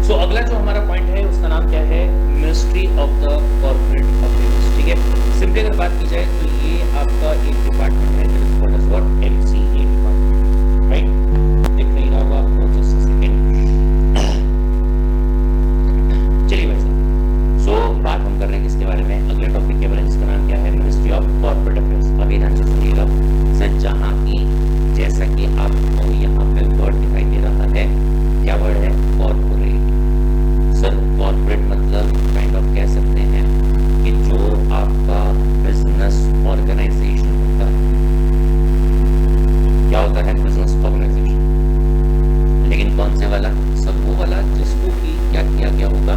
सो अगला जो हमारा पॉइंट है उसका नाम क्या है, ministry of the corporate affairs. ठीक है, सिंपली अगर बात की जाए तो ये आपका एक डिपार्टमेंट है, that is called as what, MCA department, right. दिख नहीं रहा होगा आपको, जस्ट अ सेकंड। चलिए भाई साहब, सो बात हम कर रहे हैं किसके बारे में, अगले टॉपिक के बारे में, जिसका नाम क्या है, मिनिस्ट्री ऑफ कॉर्पोरेट अफेयर्स। अभी ध्यान से सुनिएगा सर, जहाँ की जैसा कि आपको यहाँ पे वर्ड दिखाई दे रहा है, क्या वर्ड है, कॉर्पोरेट। सर कॉर्पोरेट मतलब काइंड ऑफ कह सकते हैं कि जो आपका बिजनेस ऑर्गेनाइजेशन होता है। क्या होता है, बिजनेस ऑर्गेनाइजेशन, लेकिन कौन से वाला, सब वो वाला जिसको कि क्या किया गया होगा,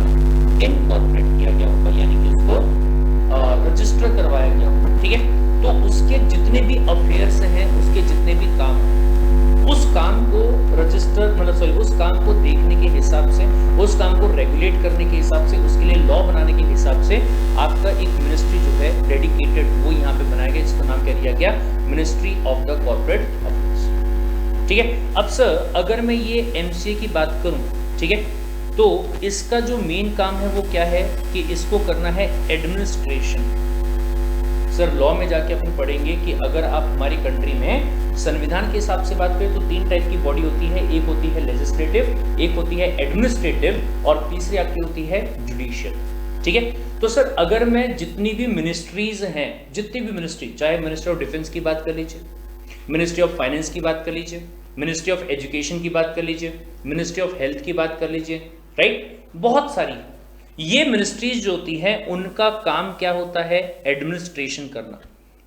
इनकॉर्पोरेट किया गया होगा, यानी कि उसको रजिस्टर करवाया गया होगा। ठीक है, तो उसके जितने भी अफेयर्स हैं, उसके जितने भी काम, उस काम को रजिस्टर मतलब सॉरी उस काम को देखने के हिसाब से, उस काम को रेगुलेट करने के हिसाब से, उसके लिए लॉ बनाने के हिसाब से आपका एक मिनिस्ट्री जो है डेडिकेटेड, वो यहाँ पे बनाया गया, जिसका नाम क्या दिया गया, ministry of the corporate affairs. ठीक है, अब सर अगर मैं ये एमसीए की बात करूं, ठीक है, तो इसका जो मेन काम है वो क्या है कि इसको करना है एडमिनिस्ट्रेशन। सर लॉ में जाके अपन पढ़ेंगे कि अगर आप हमारी कंट्री में संविधान के हिसाब से बात करें तो 3 टाइप की बॉडी होती है, एक होती है लेजिस्लेटिव, एक होती है एडमिनिस्ट्रेटिव और तीसरी आपकी होती है जुडिशियल। ठीक है, तो सर अगर मैं जितनी भी मिनिस्ट्रीज हैं, जितनी भी मिनिस्ट्री, चाहे मिनिस्ट्री ऑफ डिफेंस की बात कर लीजिए, मिनिस्ट्री ऑफ फाइनेंस की बात कर लीजिए, मिनिस्ट्री ऑफ एजुकेशन की बात कर लीजिए, मिनिस्ट्री ऑफ हेल्थ की बात कर लीजिए, राइट, बहुत सारी ये मिनिस्ट्रीज जो होती है उनका काम क्या होता है, एडमिनिस्ट्रेशन करना।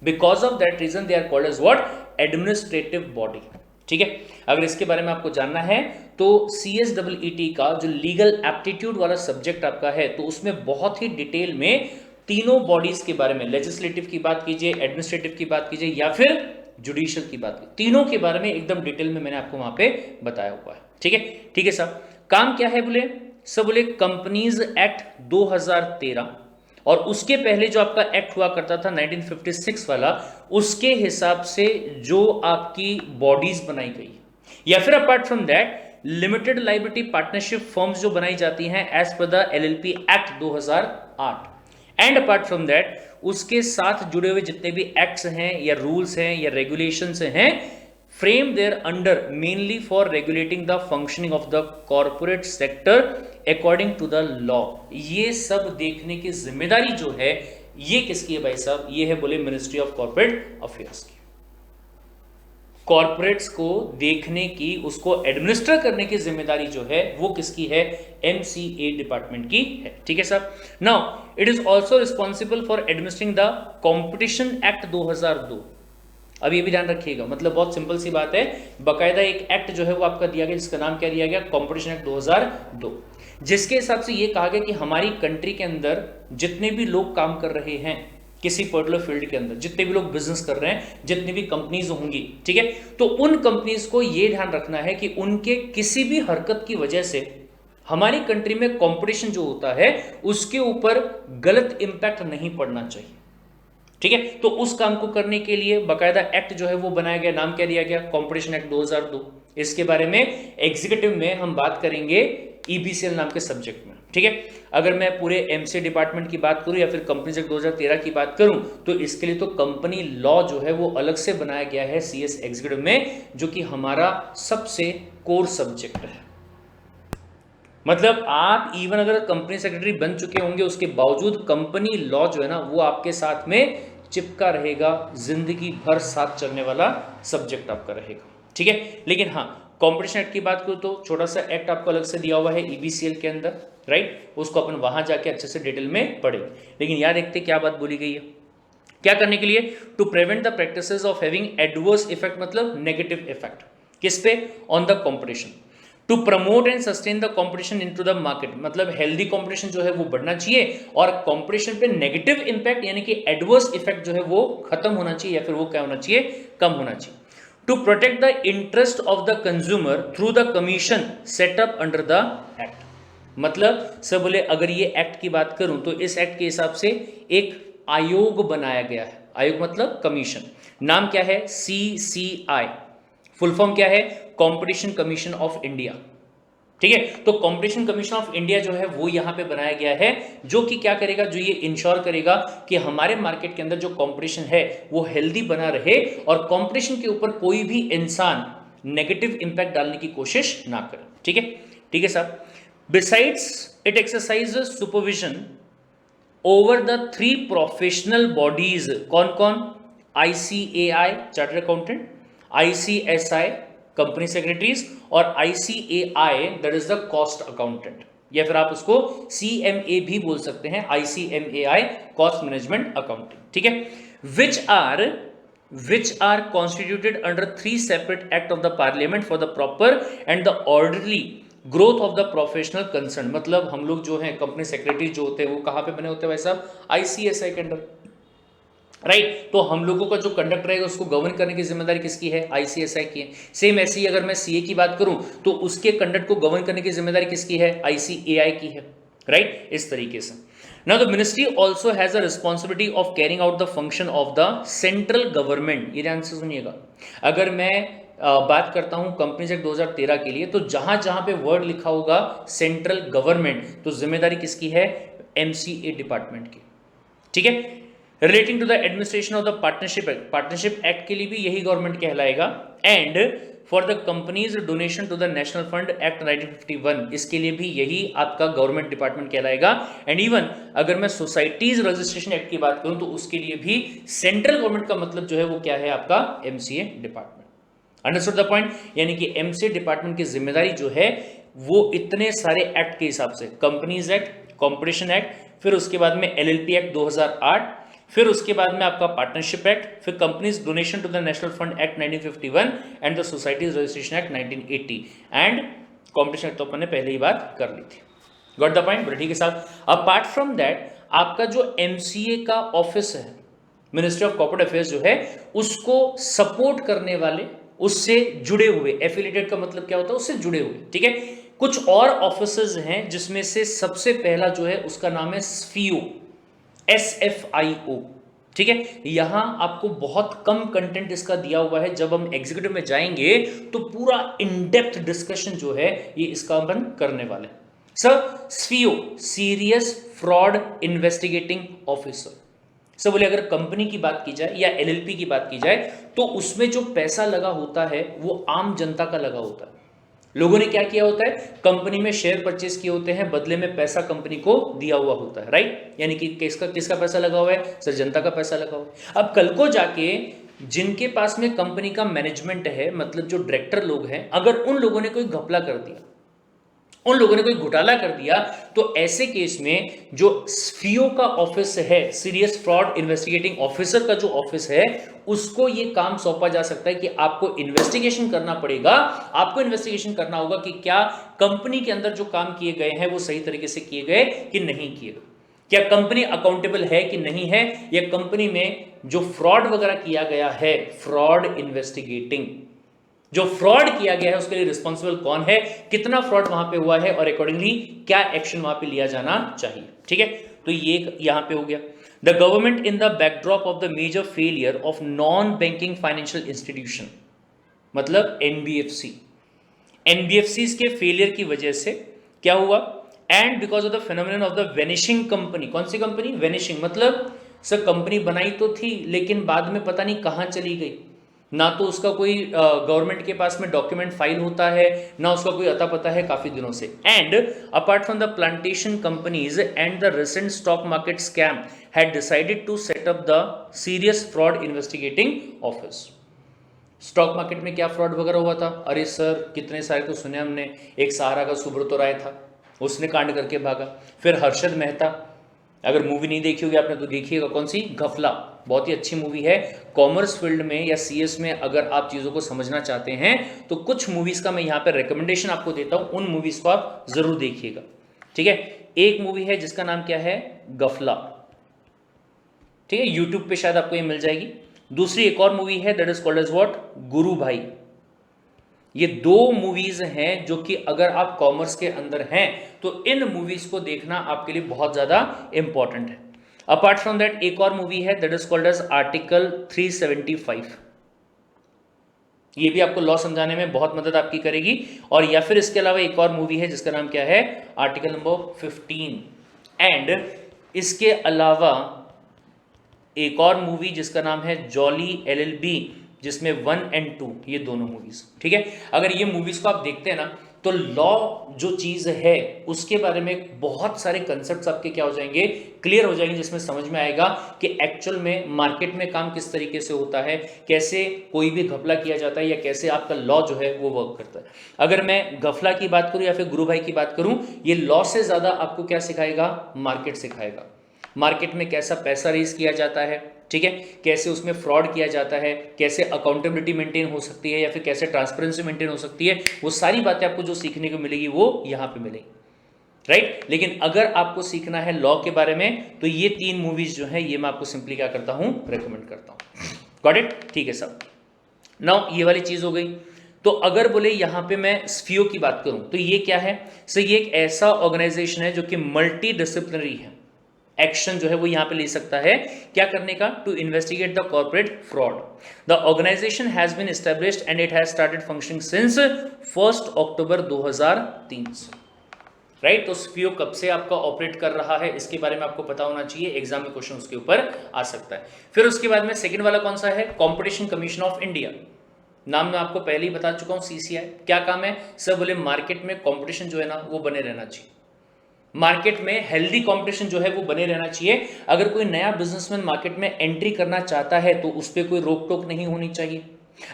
Because of that reason they are called as what, administrative body. ठीक है, अगर इसके बारे में आपको जानना है तो CSEET का जो लीगल एप्टीट्यूड वाला सब्जेक्ट आपका है, तो उसमें बहुत ही डिटेल में तीनों बॉडीज के बारे में, लेजिस्लेटिव की बात कीजिए, एडमिनिस्ट्रेटिव की बात कीजिए या फिर जुडिशियल की बात कीजिए, तीनों के बारे में एकदम डिटेल में मैंने आपको वहां पे बताया हुआ है। ठीक है, ठीक है साहब, काम क्या है बोले, सब बोले कंपनीज एक्ट 2013 और उसके पहले जो आपका एक्ट हुआ करता था 1956 वाला, उसके हिसाब से जो आपकी बॉडीज बनाई गई, या फिर apart from that limited liability partnership firms जो बनाई जाती हैं as per the LLP act 2008, and apart from that उसके साथ जुड़े हुए जितने भी एक्ट्स हैं या रूल्स हैं या रेगुलेशंस हैं, frame there under mainly for regulating the functioning of the corporate sector according to the law। ये सब देखने की जिम्मेदारी जो है ये किसकी है भाई साहब, ये है बोले मिनिस्ट्री ऑफ कॉर्पोरेट अफेयर्स की। कॉर्पोरेट्स को देखने की, उसको एडमिनिस्टर करने की जिम्मेदारी जो है वो किसकी है, MCA डिपार्टमेंट की है। ठीक है साहब, now it is also responsible for administering the competition act 2002। अब ये भी ध्यान रखिएगा, मतलब बहुत सिंपल सी बात है, बकायदा एक एक्ट जो है वो आपका दिया गया, जिसका नाम क्या दिया गया, कॉम्पिटिशन एक्ट 2002, जिसके हिसाब से ये कहा गया कि हमारी कंट्री के अंदर जितने भी लोग काम कर रहे हैं किसी पर्टिकुलर फील्ड के अंदर, जितने भी लोग बिजनेस कर रहे हैं, जितनी भी कंपनीज होंगी, ठीक है, तो उन कंपनीज को ये ध्यान रखना है कि उनके किसी भी हरकत की वजह से हमारी कंट्री में कंपटीशन जो होता है उसके ऊपर गलत इंपैक्ट नहीं पड़ना चाहिए। ठीक है, तो उस काम को करने के लिए बकायदा एक्ट जो है वो बनाया गया, नाम क्या दिया गया, कॉम्पिटिशन एक्ट 2002। इसके बारे में एग्जीक्यूटिव में हम बात करेंगे EBCL नाम के सब्जेक्ट में। ठीक है, अगर मैं पूरे MCA डिपार्टमेंट की बात करूं या फिर कंपनीज एक्ट 2013 की बात करूं तो इसके लिए तो कंपनी लॉ जो है वो अलग से बनाया गया है CS एग्जीक्यूटिव में, जो कि हमारा सबसे कोर सब्जेक्ट है। मतलब आप इवन अगर कंपनी सेक्रेटरी बन चुके होंगे उसके बावजूद कंपनी लॉ जो है ना वो आपके साथ में चिपका रहेगा, जिंदगी भर साथ चलने वाला सब्जेक्ट आपका रहेगा। ठीक है, लेकिन हाँ कॉम्पिटिशन एक्ट की बात करूँ तो छोटा सा एक्ट आपको अलग से दिया हुआ है EBCL के अंदर, राइट, उसको अपन वहां जाके अच्छे से डिटेल में पढ़ेंगे। लेकिन याद रखते क्या बात बोली गई है, क्या करने के लिए, to prevent the practices of having adverse effect, मतलब नेगेटिव इफेक्ट किस पे, on the competition, to promote and sustain the competition into the market, मतलब हेल्दी कंपटीशन जो है वो बढ़ना चाहिए और कंपटीशन पे नेगेटिव इंपैक्ट यानी कि एडवर्स इफेक्ट जो है वो खत्म होना चाहिए या फिर वो क्या होना चाहिए, कम होना चाहिए। To protect the interest of the consumer through the commission set up under the act, मतलब सब बोले अगर ये एक्ट की बात करूं तो इस एक्ट के हिसाब से एक आयोग बनाया गया है, आयोग मतलब कमीशन, नाम क्या है, CCI, फुल फॉर्म क्या है, कंपटीशन कमीशन ऑफ इंडिया। ठीक है। तो कंपटीशन कमीशन ऑफ इंडिया जो है वो यहां पे बनाया गया है, जो कि क्या करेगा, जो ये इंश्योर करेगा कि हमारे मार्केट के अंदर जो कंपटीशन है वो हेल्दी बना रहे और कंपटीशन के ऊपर कोई भी इंसान नेगेटिव इंपैक्ट डालने की कोशिश ना करे। ठीक है, ठीक है साहब। Besides it exercises supervision over the 3 professional bodies, कौन कौन, ICAI chartered accountant, ICSI company secretaries और ICAI that is the cost accountant, या फिर आप उसको CMA भी बोल सकते हैं, ICMAI कॉस्ट मैनेजमेंट अकाउंटिंग। ठीक है, which are constituted under 3 separate act of the parliament for the proper and the orderly growth of the professional concern. मतलब हम लोग जो है कंपनी सेक्रेटरी जो होते हैं वो कहां पे बने होते हैं भाई साहब, ICSI के अंडर, राइट। तो हम लोगों का जो कंडक्ट रहेगा उसको गवर्न करने की जिम्मेदारी किसकी है, ICSI की है। सेम ऐसे ही अगर मैं CA की बात करूं तो उसके कंडक्ट को गवर्न करने की जिम्मेदारी किसकी है, ICAI की है, राइट। इस तरीके से Now the ministry also has a responsibility of carrying out the function of the central government। ये ध्यान से सुनिएगा, अगर मैं बात करता हूं कंपनीज एक्ट 2013 के लिए, तो जहां जहां पे वर्ड लिखा होगा सेंट्रल गवर्नमेंट, तो जिम्मेदारी किसकी है, MCA डिपार्टमेंट की। ठीक है, relating to the administration of the partnership act के लिए भी यही गवर्नमेंट कहलाएगा। And for the companies donation to the national fund act 1951, इसके लिए भी यही आपका गवर्नमेंट डिपार्टमेंट कहलाएगा। एंड इवन अगर मैं सोसाइटीज रजिस्ट्रेशन एक्ट की बात करूं तो उसके लिए भी सेंट्रल गवर्नमेंट का मतलब जो है वो क्या है, आपका MCA department. Understood the point, यानी कि MCA डिपार्टमेंट की जिम्मेदारी जो है वो इतने सारे एक्ट के हिसाब से, कंपनीज एक्ट, कॉम्पिटिशन एक्ट, फिर उसके बाद में LLP एक्ट 2008, फिर उसके बाद में आपका पार्टनरशिप एक्ट, फिर companies donation to the national fund act 1951 and the societies registration act 1980 and competition act तो अपन ने पहले ही बात कर ली थी। गॉट द पॉइंट, ठीक है साहब। अपार्ट फ्रॉम दैट आपका जो MCA का ऑफिस है, मिनिस्ट्री ऑफ कॉर्पोरेट अफेयर्स जो है, उसको सपोर्ट करने वाले, उससे जुड़े हुए, एफिलिएटेड का मतलब क्या होता है, उससे जुड़े हुए, ठीक है, कुछ और ऑफिसर्स हैं, जिसमें से सबसे पहला जो है उसका नाम है SFIO, SFIO। ठीक है, यहां आपको बहुत कम कंटेंट इसका दिया हुआ है, जब हम एग्जीक्यूटिव में जाएंगे तो पूरा इन डेप्थ डिस्कशन जो है ये इसका अपन करने वाले। Sir SFIO, serious fraud investigating officer. सब बोले अगर कंपनी की बात की जाए या LLP की बात की जाए तो उसमें जो पैसा लगा होता है वो आम जनता का लगा होता है। लोगों ने क्या किया होता है, कंपनी में शेयर परचेस किए होते हैं, बदले में पैसा कंपनी को दिया हुआ होता है, राइट। यानी कि किसका पैसा लगा हुआ है, सर जनता का पैसा लगा हुआ है। अब कल को जाके जिनके पास में कंपनी का मैनेजमेंट है, मतलब जो डायरेक्टर लोग हैं, अगर उन लोगों ने कोई घपला कर दिया, उन लोगों ने कोई घोटाला कर दिया, तो ऐसे केस में जो SFIO का ऑफिस है, सीरियस फ्रॉड इन्वेस्टिगेटिंग ऑफिसर का जो ऑफिस है, उसको ये काम सौंपा जा सकता है कि आपको इन्वेस्टिगेशन करना पड़ेगा, आपको इन्वेस्टिगेशन करना होगा कि क्या कंपनी के अंदर जो काम किए गए हैं वो सही तरीके से किए गए कि नहीं किए गए, क्या कंपनी अकाउंटेबल है कि नहीं है, या कंपनी में जो फ्रॉड वगैरह किया गया है, फ्रॉड इन्वेस्टिगेटिंग, जो फ्रॉड किया गया है उसके लिए रिस्पॉन्सिबल कौन है, कितना फ्रॉड वहां पे हुआ है और अकॉर्डिंगली क्या एक्शन वहां पे लिया जाना चाहिए। ठीक है, तो ये यहां पे हो गया। The government in the backdrop of the major failure of non banking financial institution, मतलब NBFCs के फेलियर की वजह से क्या हुआ, and because of the phenomenon of the vanishing company. कौन सी कंपनी, वेनिशिंग, मतलब सर कंपनी बनाई तो थी लेकिन बाद में पता नहीं कहां चली गई, ना तो उसका कोई गवर्नमेंट के पास में डॉक्यूमेंट फाइल होता है, ना उसका कोई अता पता है काफी दिनों से। And apart from the plantation companies and the recent stock market scam had decided to set up the serious fraud investigating office. Stock market में क्या फ्रॉड वगैरह हुआ था, अरे सर कितने सारे तो सुने हमने, एक सहारा का सुब्रतो राय था, उसने कांड करके भागा। फिर हर्षद मेहता, अगर मूवी नहीं देखी होगी आपने तो देखिएगा, कौन सी, घफला, बहुत ही अच्छी मूवी है। कॉमर्स फील्ड में या CS में अगर आप चीज़ों को समझना चाहते हैं तो कुछ मूवीज़ का मैं यहाँ पे रिकमेंडेशन आपको देता हूँ, उन मूवीज़ को आप ज़रूर देखिएगा। ठीक है, एक मूवी है जिसका नाम क्या है, घफला, ठीक है, यूट्यूब पे शायद आपको ये मिल जाएगी। दूसरी एक और मूवी है that is called as what, Guru Bhai. ये दो मूवीज हैं जो कि अगर आप कॉमर्स के अंदर हैं तो इन मूवीज को देखना आपके लिए बहुत ज्यादा इंपॉर्टेंट है। अपार्ट फ्रॉम दैट एक और मूवी है that is called as article 375। ये भी आपको लॉ समझाने में बहुत मदद आपकी करेगी। और या फिर इसके अलावा एक और मूवी है जिसका नाम क्या है, आर्टिकल नंबर 15। एंड इसके अलावा एक और मूवी जिसका नाम है जॉली LLB, जिसमें 1 और 2 ये दोनों मूवीज, ठीक है। अगर ये मूवीज को आप देखते हैं ना तो लॉ जो चीज है उसके बारे में बहुत सारे कंसेप्ट्स आपके क्या हो जाएंगे, क्लियर हो जाएंगे, जिसमें समझ में आएगा कि एक्चुअल में मार्केट में काम किस तरीके से होता है, कैसे कोई भी घपला किया जाता है या कैसे आपका लॉ जो है वो वर्क करता है। अगर मैं घपला की बात करूं या फिर गुरु भाई की बात करूं, ये लॉ से ज्यादा आपको क्या सिखाएगा, मार्केट सिखाएगा। मार्केट में कैसा पैसा रेज किया जाता है, ठीक है, कैसे उसमें फ्रॉड किया जाता है, कैसे अकाउंटेबिलिटी मेंटेन हो सकती है या फिर कैसे ट्रांसपेरेंसी मेंटेन हो सकती है, वो सारी बातें आपको जो सीखने को मिलेगी वो यहाँ पे मिलेगी, राइट। लेकिन अगर आपको सीखना है लॉ के बारे में तो ये 3 मूवीज जो है ये मैं आपको सिंपली क्या करता हूँ, रेकमेंड करता हूँ। गॉट इट, ठीक है सब। नाउ ये वाली चीज हो गई। तो अगर बोले यहाँ पे मैं स्फियो की बात करूं तो ये क्या है, सो ये एक ऐसा ऑर्गेनाइजेशन है जो कि मल्टी डिसिप्लिनरी है, एक्शन जो है वो यहां पे ले सकता है, क्या करने का, to investigate the corporate fraud. The organisation has been established and it has started functioning since 1 October 2003 से, राइट। तो स्फियो कब से आपका ऑपरेट कर रहा है इसके बारे में आपको पता होना चाहिए, एग्जाम में क्वेश्चन उसके ऊपर आ सकता है। फिर उसके बाद में सेकंड वाला कौन सा है, कॉम्पिटिशन कमीशन ऑफ इंडिया। नाम मैं आपको पहले ही बता चुका हूं, CCI क्या काम है सर, बोले मार्केट में कंपटीशन जो है ना वो बने रहना चाहिए, मार्केट में हेल्दी कंपटीशन जो है वो बने रहना चाहिए। अगर कोई नया बिजनेसमैन मार्केट में एंट्री करना चाहता है तो उस पर कोई रोक टोक नहीं होनी चाहिए,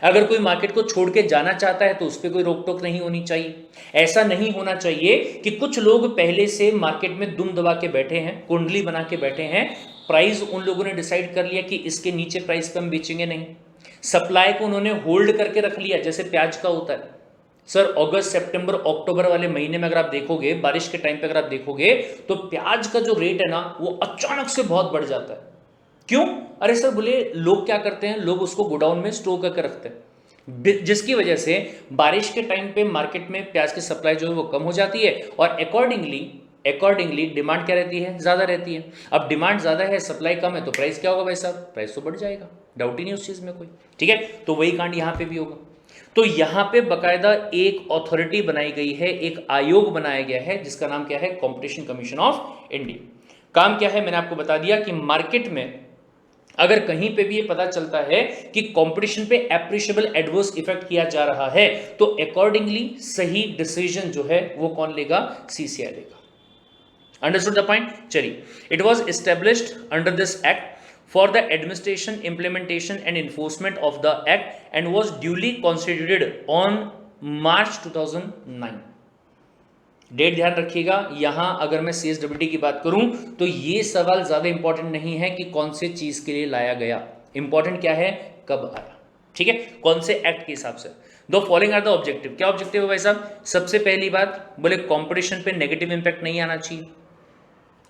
अगर कोई मार्केट को छोड़ के जाना चाहता है तो उस पर कोई रोक टोक नहीं होनी चाहिए। ऐसा नहीं होना चाहिए कि कुछ लोग पहले से मार्केट में दुम दबा के बैठे हैं, कुंडली बना के बैठे हैं, प्राइस उन लोगों ने डिसाइड कर लिया कि इसके नीचे प्राइस पे हम बेचेंगे नहीं, सप्लाई को उन्होंने होल्ड करके रख लिया, जैसे प्याज का होता है सर। अगस्त सितंबर अक्टूबर वाले महीने में अगर आप देखोगे, बारिश के टाइम पे अगर आप देखोगे तो प्याज का जो रेट है ना वो अचानक से बहुत बढ़ जाता है। क्यों? अरे सर बोले लोग क्या करते हैं, लोग उसको गोडाउन में स्टोर करके रखते हैं, जिसकी वजह से बारिश के टाइम पे मार्केट में प्याज की सप्लाई जो है वो कम हो जाती है और अकॉर्डिंगली डिमांड क्या रहती है, ज्यादा रहती है। अब डिमांड ज्यादा है, सप्लाई कम है, तो प्राइस क्या होगा भाई साहब, प्राइस तो बढ़ जाएगा, डाउट ही नहीं उस चीज में कोई, ठीक है। तो वही कांड यहाँ पे भी होगा। तो यहां पे बकायदा एक अथॉरिटी बनाई गई है, एक आयोग बनाया गया है जिसका नाम क्या है, कंपटीशन कमीशन ऑफ इंडिया। काम क्या है मैंने आपको बता दिया कि मार्केट में अगर कहीं पे भी ये पता चलता है कि कंपटीशन पे एप्रिशिएबल एडवर्स इफेक्ट किया जा रहा है तो अकॉर्डिंगली सही डिसीजन जो है वो कौन लेगा, CCI लेगा। Understood the point. चलिए, it was established under this act for the administration, implementation and enforcement of the act and was duly constituted on March 2009। Date ध्यान रखिएगा, यहां अगर मैं CSWT की बात करूं तो ये सवाल ज्यादा इंपॉर्टेंट नहीं है कि कौन से चीज के लिए लाया गया, इंपॉर्टेंट क्या है, कब आया, ठीक है, कौन से एक्ट के हिसाब से। दो फॉलोइंग आर द ऑब्जेक्टिव। क्या ऑब्जेक्टिव है भाई साहब, सबसे पहली बात बोले कंपटीशन पे नेगेटिव इंपैक्ट नहीं आना चाहिए,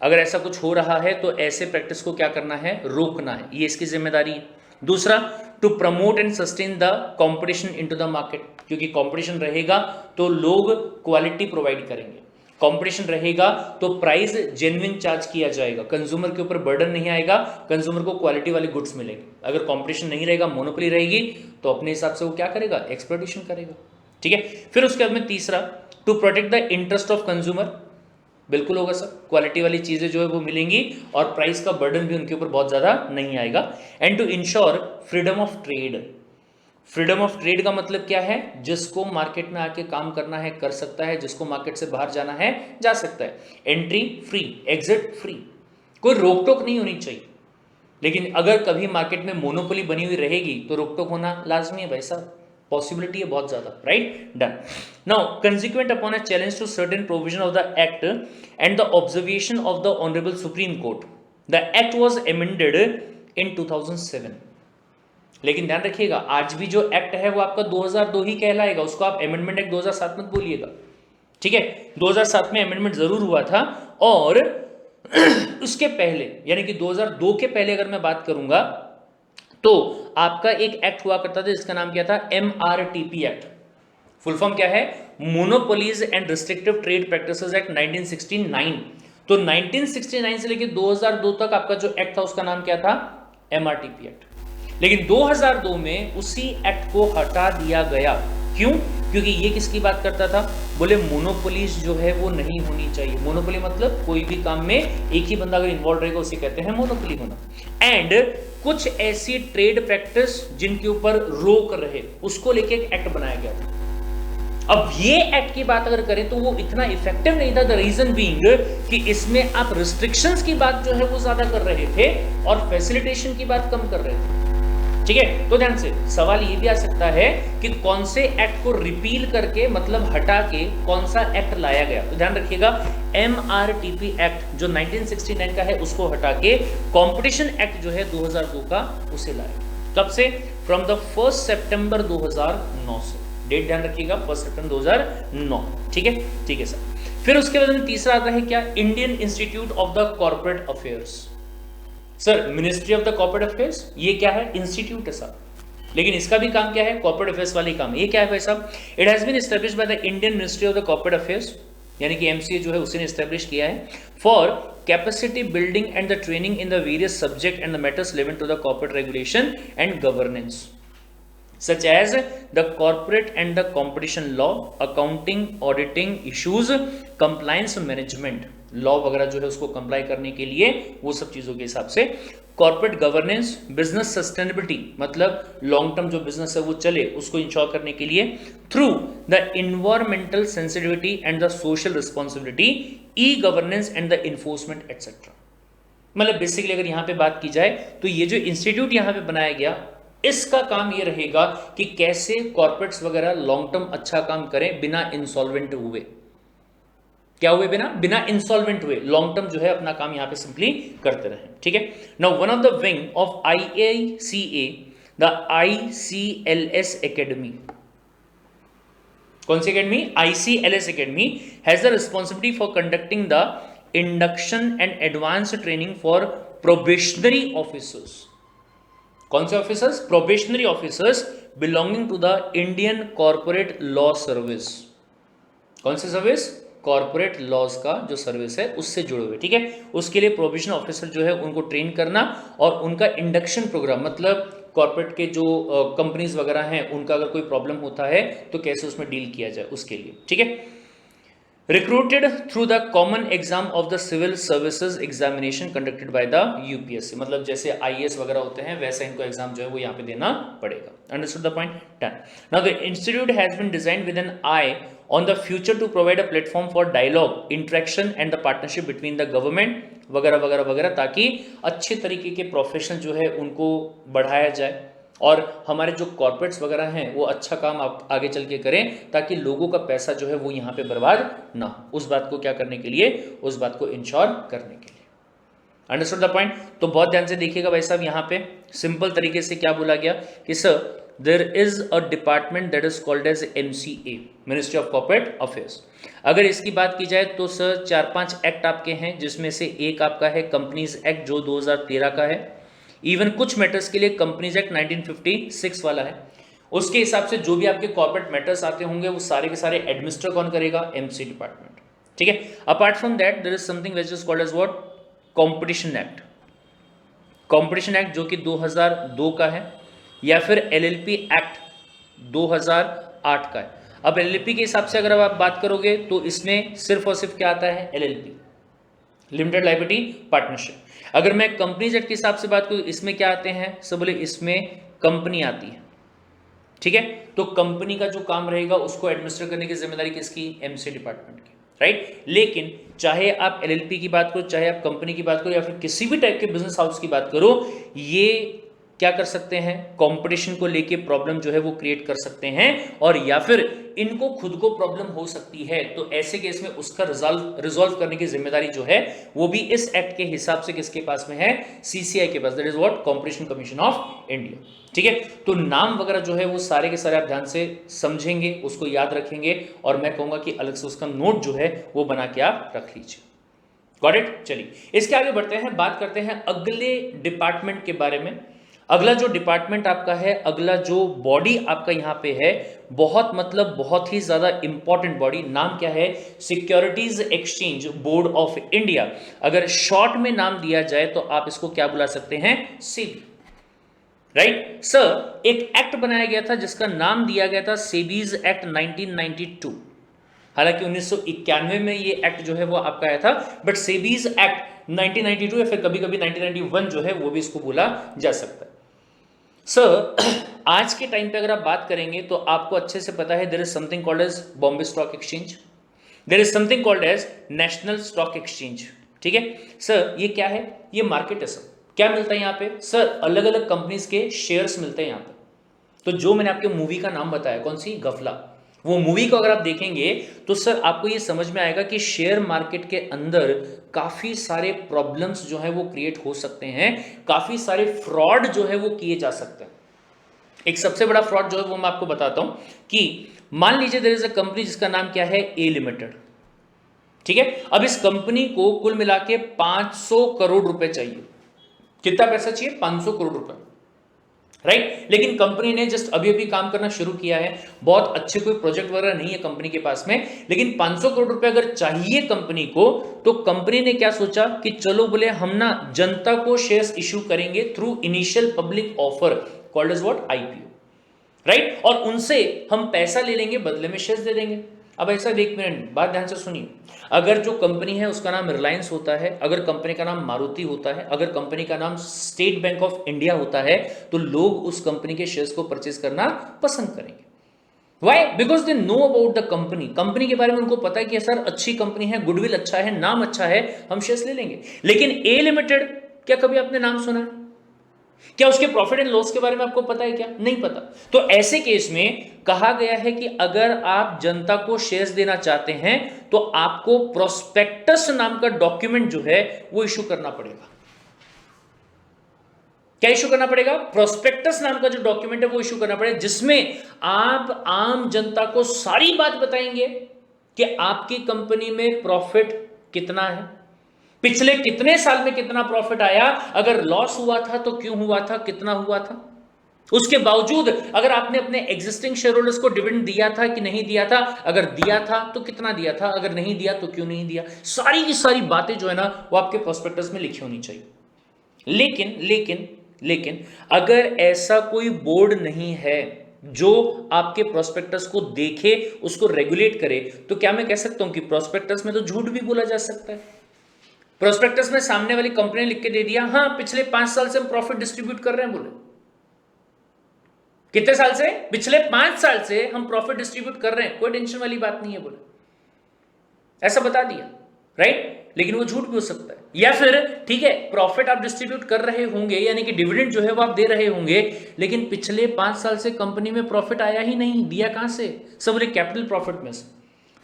अगर ऐसा कुछ हो रहा है तो ऐसे प्रैक्टिस को क्या करना है, रोकना है, ये इसकी जिम्मेदारी है। दूसरा, to promote and sustain the competition into the market, क्योंकि कंपटीशन रहेगा तो लोग क्वालिटी प्रोवाइड करेंगे, कंपटीशन रहेगा तो प्राइस जेन्युइन चार्ज किया जाएगा, कंज्यूमर के ऊपर बर्डन नहीं आएगा, कंज्यूमर को क्वालिटी वाली गुड्स मिलेंगे। अगर कंपटीशन नहीं रहेगा, मोनोपोली रहेगी, तो अपने हिसाब से वो क्या करेगा, एक्सप्लॉइटेशन करेगा, ठीक है। फिर उसके बाद में तीसरा, to protect the interest of consumer, बिल्कुल होगा सर, क्वालिटी वाली चीजें जो है वो मिलेंगी और प्राइस का बर्डन भी उनके ऊपर बहुत ज्यादा नहीं आएगा। And to ensure freedom of trade. Freedom of trade का मतलब क्या है, जिसको मार्केट में आके काम करना है कर सकता है, जिसको मार्केट से बाहर जाना है जा सकता है, एंट्री फ्री, एग्जिट फ्री, कोई रोक टोक नहीं होनी चाहिए। लेकिन अगर कभी मार्केट में मोनोपोली बनी हुई रहेगी तो रोक टोक होना लाजमी है भाई साहब, पॉसिबिलिटी है बहुत ज्यादा, right, done. Now consequent upon a challenge to certain provision of the act and the observation of the honourable Supreme Court, the act was amended in 2007। लेकिन ध्यान रखिएगा, आज भी जो एक्ट है वो आपका 2002 ही कहलाएगा, उसको आप अमेंडमेंट एक्ट 2007 मत बोलिएगा, ठीक है। 2007 में अमेंडमेंट जरूर हुआ था, और उसके पहले यानी कि 2002 के पहले अगर मैं बात करूंगा तो आपका एक एक्ट हुआ करता था जिसका नाम क्या था, MRTP एक्ट। फुल फॉर्म क्या है, monopolies and restrictive trade practices act 1969। तो 1969 से लेकर 2002 तक आपका जो एक्ट था उसका नाम क्या था, MRTP एक्ट। लेकिन 2002 में उसी एक्ट को हटा दिया गया। क्यों? क्योंकि ये किसकी बात करता था? बोले मोनोपोलीज जो है वो नहीं होनी चाहिए। मोनोपोली मतलब कोई भी काम में एक ही बंदा अगर इन्वॉल्व रहेगा उसे कहते हैं मोनोपोली होना। एंड कुछ ऐसी ट्रेड प्रैक्टिस जिनके ऊपर रोक रहे, उसको लेके एक एक्ट बनाया गया था। अब ये एक्ट की बात अगर करें तो वो इतना इफेक्टिव नहीं था। द रीजन बीइंग कि इसमें आप रिस्ट्रिक्शंस की बात जो है वो ज्यादा कर रहे थे और फैसिलिटेशन की बात कम कर रहे थे। ठीक है, तो ध्यान से सवाल ये भी आ सकता है कि कौन से एक्ट को रिपील करके मतलब हटा के कौन सा एक्ट लाया गया। तो ध्यान रखिएगा, MRTP एक्ट जो 1969 का है उसको हटा के कंपटीशन एक्ट जो है 2002 का उसे लाया। कब से? फ्रॉम द 1 सितंबर 2009 से। डेट ध्यान रखिएगा, 1 सितंबर 2009। ठीक है, ठीक है सर। फिर उसके बाद में तीसरा आता है क्या? Indian institute of the corporate affairs. Sir ministry of the corporate affairs ये क्या है? इंस्टीट्यूट है साहब, लेकिन इसका भी काम क्या है? कॉर्पोरेट अफेयर्स वाले काम। ये क्या है भाई साहब? It has been established by the Indian ministry of the corporate affairs, यानी कि MCA जो है उसने एस्टैब्लिश किया है for capacity building and the training in the various subject and the matters relevant to the corporate regulation and governance such as the corporate and the competition law, accounting, auditing issues, compliance management, law वगैरह जो है उसको comply करने के लिए वो सब चीजों के हिसाब से, कॉर्पोरेट गवर्नेंस, बिजनेस सस्टेनेबिलिटी मतलब लॉन्ग टर्म जो बिजनेस है वो चले उसको इंश्योर करने के लिए, through the environmental sensitivity and the social responsibility, e governance and the enforcement etcetera. मतलब बेसिकली अगर यहाँ पे बात की जाए तो ये जो इंस्टीट्यूट यहाँ पे बनाया गया इसका काम ये रहेगा कि कैसे कॉर्पोरेट्स वगैरह लॉन्ग टर्म अच्छा काम करें बिना इंसॉल्वेंट हुए। क्या हुए? बिना इंसॉल्वेंट हुए लॉन्ग टर्म जो है अपना काम यहां पे सिंपली करते रहे। ठीक है, now one of the wing of IACA, the ICLS academy. कौन सी academy? ICLS academy has the responsibility for conducting the induction and advance training for probationary officers. कौन से officers? Probationary officers belonging to the Indian corporate law service. कौन सी service? Corporate laws का जो service है उससे जुड़े हुए। ठीक है, उसके लिए प्रोबेशनर ऑफिसर जो है उनको ट्रेन करना और उनका इंडक्शन प्रोग्राम मतलब कॉर्पोरेट के जो कंपनीज वगैरह हैं उनका अगर कोई प्रॉब्लम होता है तो कैसे उसमें डील किया जाए उसके लिए। ठीक है, recruited through the common exam of the civil services examination conducted by the UPSC। मतलब जैसे IAS वगैरह होते हैं वैसा इनको एग्जाम जो है वो यहाँ पे देना पड़ेगा। Understood the point? Done. Now the institute has been designed with an eye on the future to provide a platform for dialogue, interaction and the partnership between the government वगैरह वगैरह वगैरह, ताकि अच्छे तरीके के प्रोफेशनल जो है उनको बढ़ाया जाए और हमारे जो कॉर्पोरेट्स वगैरह हैं वो अच्छा काम आप आगे चल के करें ताकि लोगों का पैसा जो है वो यहाँ पे बर्बाद ना हो। उस बात को क्या करने के लिए? उस बात को इंश्योर करने के लिए। Understood the point? तो बहुत ध्यान से देखिएगा भाई साहब, यहाँ पे सिंपल तरीके से क्या बोला गया कि sir there is a department that is called as MCA, ministry of corporate affairs. अगर इसकी बात की जाए तो सर 4-5 एक्ट आपके हैं, जिसमें से एक आपका है कंपनीज एक्ट जो 2013 का है। इवन कुछ मैटर्स के लिए कंपनीज एक्ट 1956 वाला है। उसके हिसाब से जो भी आपके कॉर्पोरेट मैटर्स आते होंगे वो सारे के सारे एडमिनिस्टर कौन करेगा? MC department. ठीक है, apart from that there is something which is called as what? Competition act. Competition act जो कि 2002 का है, या फिर LLP एक्ट 2008 का है। अब LLP के हिसाब से अगर आप बात करोगे तो इसमें सिर्फ और सिर्फ क्या आता है? LLP, limited liability partnership. अगर मैं कंपनीज एक्ट के हिसाब से बात करूं इसमें क्या आते हैं? सब बोले इसमें कंपनी आती है। ठीक है, तो कंपनी का जो काम रहेगा उसको एडमिनिस्टर करने की जिम्मेदारी किसकी? MC डिपार्टमेंट की, राइट। लेकिन चाहे आप LLP की बात करो, चाहे आप कंपनी की बात करो, या फिर किसी भी टाइप के बिजनेस हाउस की बात करो, ये क्या कर सकते हैं? कंपटीशन को लेके प्रॉब्लम जो है वो क्रिएट कर सकते हैं, और या फिर इनको खुद को प्रॉब्लम हो सकती है, तो ऐसे केस में उसका रिजॉल्व करने की जिम्मेदारी जो है वो भी इस एक्ट के हिसाब से किसके पास में है? CCI के पास, that is what? Competition commission of India. ठीक है, तो नाम वगैरह जो है वो सारे के सारे आप ध्यान से समझेंगे, उसको याद रखेंगे, और मैं कहूंगा कि अलग से उसका नोट जो है वो बना के आप रख लीजिए। Got it? चलिए इसके आगे बढ़ते हैं, बात करते हैं अगले डिपार्टमेंट के बारे में। अगला जो डिपार्टमेंट आपका है, अगला जो बॉडी आपका यहाँ पे है, बहुत मतलब बहुत ही ज्यादा इंपॉर्टेंट बॉडी, नाम क्या है? Securities exchange board of India. अगर शॉर्ट में नाम दिया जाए तो आप इसको क्या बुला सकते हैं? SEBI। राइट सर, एक एक्ट बनाया गया था जिसका नाम दिया गया था सेबीज एक्ट 1992। हालांकि 1991 में ये एक्ट जो है वो आपका आया था, बट सेबीज एक्ट 1992 या फिर कभी कभी 1991 जो है वो भी इसको बोला जा सकता है। सर आज के टाइम पे अगर आप बात करेंगे तो आपको अच्छे से पता है there is something called as Bombay stock exchange, there is something called as national stock exchange. ठीक है सर, ये क्या है? ये मार्केट है सर। क्या मिलता है यहाँ पे? सर अलग अलग कंपनीज के शेयर्स मिलते हैं यहाँ पे। तो जो मैंने आपके मूवी का नाम बताया, कौन सी? गफला, वो मूवी को अगर आप देखेंगे तो सर आपको ये समझ में आएगा कि शेयर मार्केट के अंदर काफी सारे प्रॉब्लम्स जो है वो क्रिएट हो सकते हैं, काफी सारे फ्रॉड जो है वो किए जा सकते हैं। एक सबसे बड़ा फ्रॉड जो है वो मैं आपको बताता हूं कि मान लीजिए देयर इज अ कंपनी जिसका नाम क्या है? ए लिमिटेड। ठीक है, अब इस कंपनी को कुल मिला के 500 करोड़ रुपए चाहिए। कितना पैसा चाहिए? 500 करोड़ रुपए, राइट। लेकिन कंपनी ने जस्ट अभी अभी काम करना शुरू किया है, बहुत अच्छे कोई प्रोजेक्ट वगैरह नहीं है कंपनी के पास में, लेकिन 500 करोड़ रुपए अगर चाहिए कंपनी को, तो कंपनी ने क्या सोचा कि चलो बोले हम ना जनता को शेयर्स इश्यू करेंगे through initial public offer called as what? IPO, right. और उनसे हम पैसा ले लेंगे, बदले में शेयर्स दे देंगे। अब ऐसा, एक मिनट बात ध्यान से सुनिए, अगर जो कंपनी है उसका नाम रिलायंस होता है, अगर कंपनी का नाम मारुति होता है, अगर कंपनी का नाम स्टेट बैंक ऑफ इंडिया होता है, तो लोग उस कंपनी के शेयर्स को परचेज करना पसंद करेंगे। Why? Because they know about the company, company के बारे में उनको पता है कि सर अच्छी कंपनी है, गुडविल अच्छा है, नाम अच्छा है, हम शेयर्स ले लेंगे। लेकिन ए लिमिटेड, क्या कभी आपने नाम सुना है? क्या उसके प्रॉफिट एंड लॉस के बारे में आपको पता है? क्या नहीं पता। तो ऐसे केस में कहा गया है कि अगर आप जनता को शेयर्स देना चाहते हैं तो आपको प्रोस्पेक्टस नाम का डॉक्यूमेंट जो है वो इशू करना पड़ेगा। क्या इशू करना पड़ेगा? प्रोस्पेक्टस नाम का जो डॉक्यूमेंट है वो इशू करना पड़ेगा, जिसमें आप आम जनता को सारी बात बताएंगे कि आपकी कंपनी में प्रॉफिट कितना है, पिछले कितने साल में कितना प्रॉफिट आया, अगर लॉस हुआ था तो क्यों हुआ था, कितना हुआ था, उसके बावजूद अगर आपने अपने एग्जिस्टिंग शेयर होल्डर्स को डिविडेंड दिया था कि नहीं दिया था, अगर दिया था तो कितना दिया था, अगर नहीं दिया तो क्यों नहीं दिया। सारी की सारी बातें जो है ना वो आपके प्रोस्पेक्टस में लिखी होनी चाहिए। लेकिन लेकिन लेकिन अगर ऐसा कोई बोर्ड नहीं है जो आपके प्रोस्पेक्टस को देखे, उसको रेगुलेट करे, तो क्या मैं कह सकता हूं कि प्रोस्पेक्टस में तो झूठ भी बोला जा सकता है। प्रोस्पेक्टस में सामने वाली कंपनी ने लिख के दे दिया, हां पिछले 5 साल से हम प्रॉफिट डिस्ट्रीब्यूट कर रहे हैं, बोले कितने साल से? पिछले 5 साल से हम प्रॉफिट डिस्ट्रीब्यूट कर रहे हैं, कोई टेंशन वाली बात नहीं है, बोले ऐसा बता दिया, राइट। लेकिन वो झूठ भी हो सकता है। या फिर ठीक है, प्रॉफिट आप डिस्ट्रीब्यूट कर रहे होंगे, यानी कि डिविडेंड जो है वो आप दे रहे होंगे, लेकिन पिछले 5 साल से कंपनी में प्रॉफिट आया ही नहीं, दिया कहां से? सब बोले कैपिटल प्रॉफिट में से।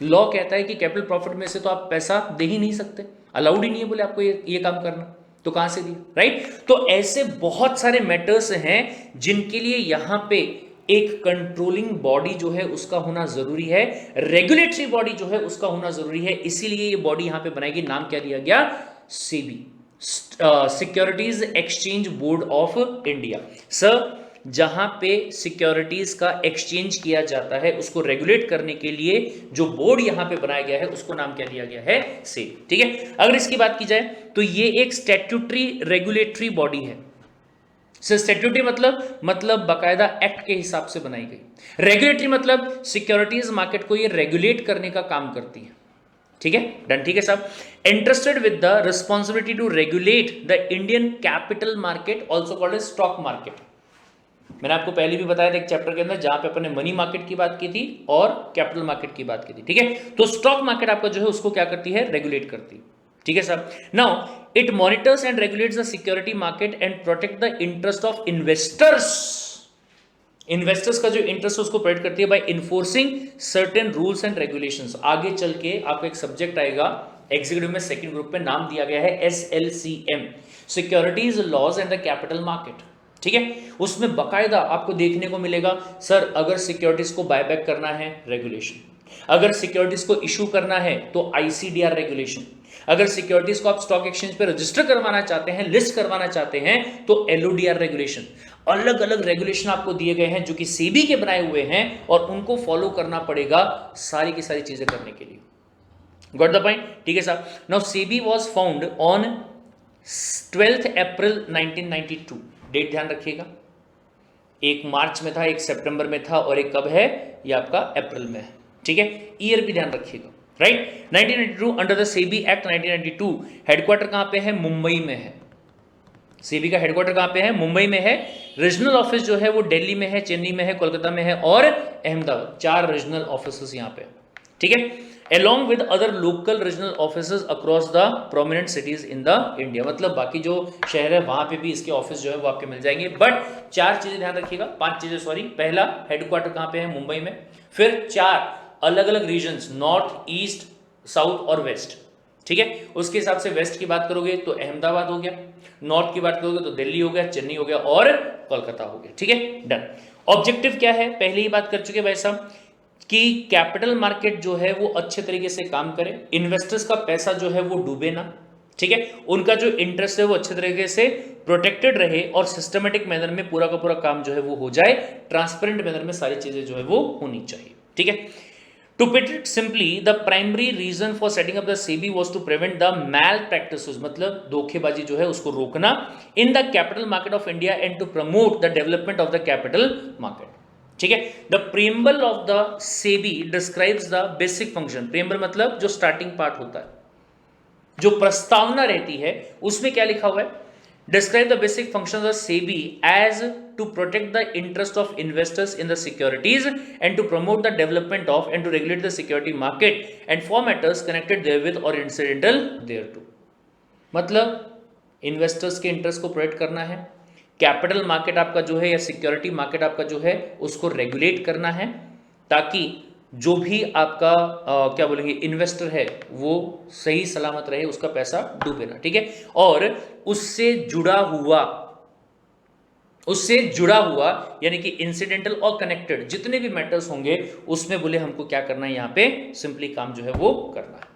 लॉ कहता है कि कैपिटल प्रॉफिट में से तो आप पैसा दे ही नहीं सकते, अलाउड ही नहीं है बोले आपको ये काम करना, तो कहां से दिया, राइट। तो ऐसे बहुत सारे मैटर्स हैं जिनके लिए यहां पे एक कंट्रोलिंग बॉडी जो है उसका होना जरूरी है, रेगुलेटरी बॉडी जो है उसका होना जरूरी है। इसीलिए ये बॉडी यहां पे बनाएगी, नाम क्या दिया गया? SEBI, securities exchange board of India. Sir जहां पे सिक्योरिटीज का एक्सचेंज किया जाता है उसको रेगुलेट करने के लिए जो बोर्ड यहां पे बनाया गया है उसको नाम क्या दिया गया है? सेबी। ठीक है, अगर इसकी बात की जाए तो ये एक स्टैट्यूटरी रेगुलेटरी बॉडी है। स्टैट्यूटरी मतलब बाकायदा एक्ट के हिसाब से बनाई गई। रेगुलेटरी मतलब सिक्योरिटीज मार्केट को ये रेगुलेट करने का काम करती है। ठीक है, डन। ठीक है साहब, interested with the responsibility to regulate the Indian capital market also called as stock market. मैंने आपको पहले भी बताया था एक चैप्टर के अंदर जहां पे अपने मनी मार्केट की बात की थी और कैपिटल मार्केट की बात की थी। ठीक है, तो स्टॉक मार्केट आपका जो है उसको क्या करती है? रेगुलेट करती है। ठीक है साहब, now it monitors and regulates the security market and protect the interest of investors. Investors का जो इंटरेस्ट है उसको प्रोटेक्ट करती है by enforcing certain rules and regulations. आगे चल के आपको एक सब्जेक्ट आएगा एग्जीक्यूटिव में, सेकंड ग्रुप पे, नाम दिया गया है SLCM, securities laws and the capital market. ठीक है, उसमें बकायदा आपको देखने को मिलेगा सर अगर सिक्योरिटीज को बायबैक करना है रेगुलेशन, अगर सिक्योरिटीज को इशू करना है तो ICDR रेगुलेशन, अगर सिक्योरिटीज को आप स्टॉक एक्सचेंज पे रजिस्टर करवाना चाहते हैं, लिस्ट करवाना चाहते हैं तो LODR रेगुलेशन। अलग अलग रेगुलेशन आपको दिए गए हैं जो कि सेबी के बनाए हुए हैं और उनको फॉलो करना पड़ेगा सारी की सारी चीजें करने के लिए। Got the point? ठीक है साहब, now SEBI was found on 12th April 1992। Date ध्यान रखिएगा, एक मार्च में था, एक सितंबर में था और एक कब है, ये आपका अप्रैल में है। ठीक है, ईयर भी ध्यान रखिएगा, right. 1992 under the SEBI act 1992 headquarter कहां पे है, मुंबई में है। सेबी का हेडक्वार्टर कहां पे है, मुंबई में है। रीजनल ऑफिस जो है वो दिल्ली में है, चेन्नई में है, कोलकाता में है और अहमदाबाद, 4 रीजनल ऑफिस यहां पे। ठीक है, along with other local regional offices across the prominent cities in the India, मतलब बाकी जो शहर है वहां पे भी इसके ऑफिस जो है वो आपके मिल जाएंगे। बट 4 चीजें ध्यान रखिएगा, 5 चीजें सॉरी। पहला, हेडक्वार्टर कहां पे है, मुंबई में। फिर 4 अलग अलग रीजन्स, नॉर्थ, ईस्ट, साउथ और वेस्ट। ठीक है, उसके हिसाब से वेस्ट की बात करोगे तो अहमदाबाद हो गया, नॉर्थ की बात करोगे तो दिल्ली हो गया, चेन्नई हो गया और कोलकाता हो गया। ठीक है, डन। ऑब्जेक्टिव क्या है, पहले ही बात कर चुके भाई साहब कि कैपिटल मार्केट जो है वो अच्छे तरीके से काम करे, इन्वेस्टर्स का पैसा जो है वो डूबे ना। ठीक है, उनका जो इंटरेस्ट है वो अच्छे तरीके से प्रोटेक्टेड रहे और सिस्टमेटिक मैनर में पूरा का पूरा काम जो है वो हो जाए, ट्रांसपेरेंट मैनर में सारी चीजें जो है वो होनी चाहिए। ठीक है, to put it simply, the primary reason for setting up the SEBI was to prevent the malpractices, मतलब धोखेबाजी जो है उसको रोकना in the capital market of India and to promote the development of the capital market. ठीक है, the preamble of the SEBI describes the basic function. Preamble मतलब जो स्टार्टिंग पार्ट होता है, जो प्रस्तावना रहती है, उसमें क्या लिखा हुआ है, describe the basic function of SEBI as to protect the interest of investors in the securities and to promote the development of and to regulate the security market and for matters connected therewith और इncidental thereto। मतलब investors के interest को protect करना है, capital market आपका जो है या सिक्योरिटी मार्केट आपका जो है उसको रेगुलेट करना है, ताकि जो भी आपका क्या बोलेंगे इन्वेस्टर है वो सही सलामत रहे, उसका पैसा डूबे ना। ठीक है, और उससे जुड़ा हुआ यानी कि इंसिडेंटल और कनेक्टेड जितने भी मैटर्स होंगे उसमें बोले हमको क्या करना है, यहाँ पे सिंपली काम जो है वो करना है।